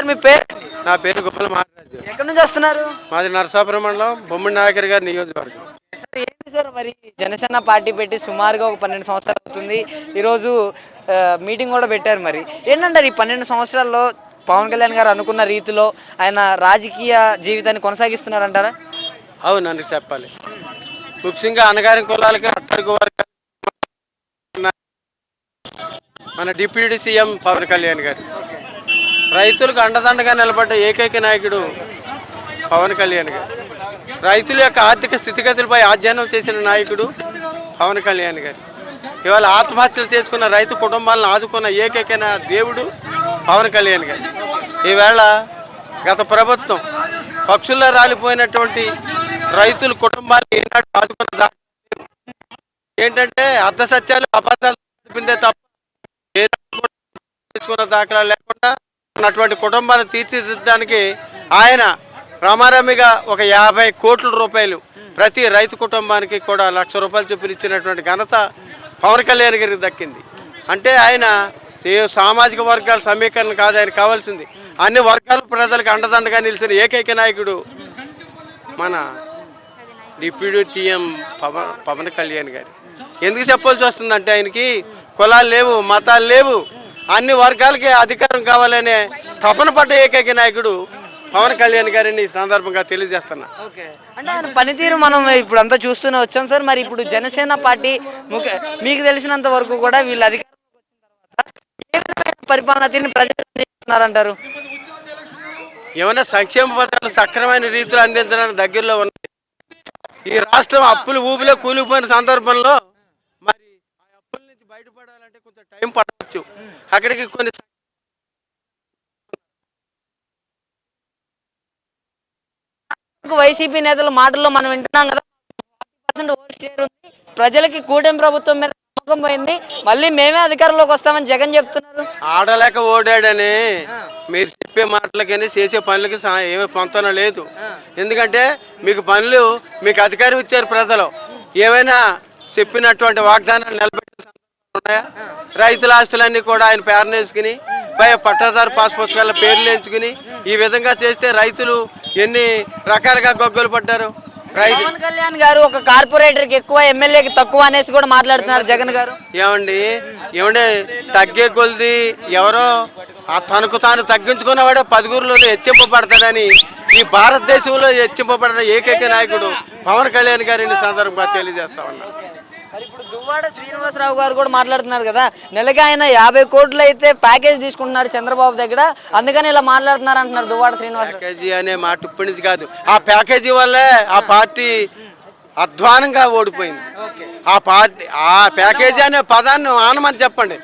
మీ పేరు? నా పేరు గుప్పల మహారాజు. ఎక్కడి నుంచి వస్తున్నారు? మాది నరసాపురం మండలం బొమ్మిడి నాయకర్ గారి నియోజకవర్గం. సార్ ఏంటి సార్ మరి జనసేన పార్టీ పెట్టి సుమారుగా ఒక 12 సంవత్సరాలు అవుతుంది. ఈరోజు మీటింగ్ కూడా పెట్టారు. మరి ఏంటంటారు ఈ 12 సంవత్సరాల్లో పవన్ కళ్యాణ్ గారు అనుకున్న రీతిలో ఆయన రాజకీయ జీవితాన్ని కొనసాగిస్తున్నారంటారా? అవునండి చెప్పాలి. ముఖ్యంగా అణగారిన కులాలకి అట్టడుగు వర్గాలు మన డిప్యూటీ సీఎం పవన్ కళ్యాణ్ గారు, రైతులకు అండదండగా నిలబడ్డ ఏకైక నాయకుడు పవన్ కళ్యాణ్ గారు, రైతుల యొక్క ఆర్థిక స్థితిగతులపై అధ్యయనం చేసిన నాయకుడు పవన్ కళ్యాణ్ గారు, ఇవాళ ఆత్మహత్యలు చేసుకున్న రైతు కుటుంబాలను ఆదుకున్న ఏకైక దేవుడు పవన్ కళ్యాణ్ గారు. ఈవేళ గత ప్రభుత్వం పక్షుల్లో రాలిపోయినటువంటి రైతుల కుటుంబాలను ఏనాడు ఆదుకున్న ఏంటంటే అర్ధ సత్యాలు అబద్ధాలు చెప్పిందే తప్ప తెచ్చుకున్న దాఖలాలు లేకుండా ఉన్నటువంటి కుటుంబాలను తీర్చిదిద్దడానికి ఆయన రామారామిగా ఒక 50 కోట్ల రూపాయలు ప్రతి రైతు కుటుంబానికి కూడా 1,00,000 రూపాయలు చొప్పున ఇచ్చినటువంటి ఘనత పవన్ కళ్యాణ్ గారికి దక్కింది. అంటే ఆయన సామాజిక వర్గాల సమీకరణ కాదు, ఆయన కావాల్సింది అన్ని వర్గాల ప్రజలకు అండదండగా నిలిచిన ఏకైక నాయకుడు మన డిప్యూటీ సీఎం పవన్ కళ్యాణ్ గారు. ఎందుకు చెప్పాల్సి వస్తుందంటే ఆయనకి కులాలు లేవు, మతాలు లేవు, అన్ని వర్గాలకి అధికారం కావాలనే తపన పడ్డ ఏకైక నాయకుడు పవన్ కళ్యాణ్ గారిని ఈ సందర్భంగా తెలియజేస్తున్నా. అంటే ఆయన పనితీరు మనం ఇప్పుడు అంతా చూస్తూనే వచ్చాం సార్. మరి ఇప్పుడు జనసేన పార్టీ మీకు తెలిసినంత వరకు కూడా వీళ్ళు అధికారంలోకి వచ్చిన తర్వాత ఏ విధమైన పరిపాలన తీరుని ప్రజలు అందిస్తున్నారంటారు? ఏమైనా సంక్షేమ పథకాలు సక్రమైన రీతిలో అందించడానికి దగ్గరలో ఉన్నాయి. ఈ రాష్ట్రం అప్పులు ఊబిలో కూలిపోయిన సందర్భంలో మరి ఆ అప్పుల నుంచి బయటపడాలంటే కొంచెం టైం పడవచ్చు. అక్కడికి కొన్ని వైసీపీ నేతల మాటల్లో మనం వింటున్నాం కదా, 40% ఓట్ షేర్ ఉంది, ప్రజలకి కూటమి ప్రభుత్వం మీద నమ్మకం పోయింది, మళ్ళీ మేమే అధికారంలోకి వస్తామని జగన్ చెప్తున్నారు. ఆడలేక ఓడాడని మీరు చెప్పే మాటలకని చేసే పనులకి ఏమీ పొంతన లేదు. ఎందుకంటే మీకు పనులు, మీకు అధికారం ఇచ్చారు ప్రజలు, ఏమైనా చెప్పినటువంటి వాగ్దానాలు నిలబెట్టిన సందర్భాలు ఉన్నాయా? రైతుల ఆస్తులన్నీ కూడా ఆయన పేరున వేసుకుని పట్టాదారు పాస్ పుస్తకాల పేర్లు ఎంచుకుని ఈ విధంగా చేస్తే రైతులు ఎన్ని రకాలుగా గొగ్గలు పడ్డారు. పవన్ కళ్యాణ్ గారు ఒక కార్పొరేటర్కి ఎక్కువ, ఎమ్మెల్యేకి తక్కువ అనేసి కూడా మాట్లాడుతున్నారు జగన్ గారు. ఏమండి తగ్గే కొలిది ఎవరో తనకు తాను తగ్గించుకున్నవాడే 10గురిలో హెచ్చింపబడతాడని ఈ భారతదేశంలో హెచ్చింపబడిన ఏకైక నాయకుడు పవన్ కళ్యాణ్ గారిని సందర్భంగా తెలియజేస్తా ఉన్నా. మరి ఇప్పుడు దువ్వాడ శ్రీనివాసరావు గారు కూడా మాట్లాడుతున్నారు కదా, నెలకి ఆయన 50 కోట్లు అయితే ప్యాకేజ్ తీసుకుంటున్నాడు చంద్రబాబు దగ్గర, అందుకని ఇలా మాట్లాడుతున్నారు అంటున్నారు దువ్వాడ శ్రీనివాసరావు. ప్యాకేజీ అనే మాట ఇప్పటి నుంచి కాదు, ఆ ప్యాకేజీ వల్లే ఆ పార్టీ అధ్వానంగా ఓడిపోయింది. ఆ ప్యాకేజీ అనే పదాన్ని ఆనమని చెప్పండి.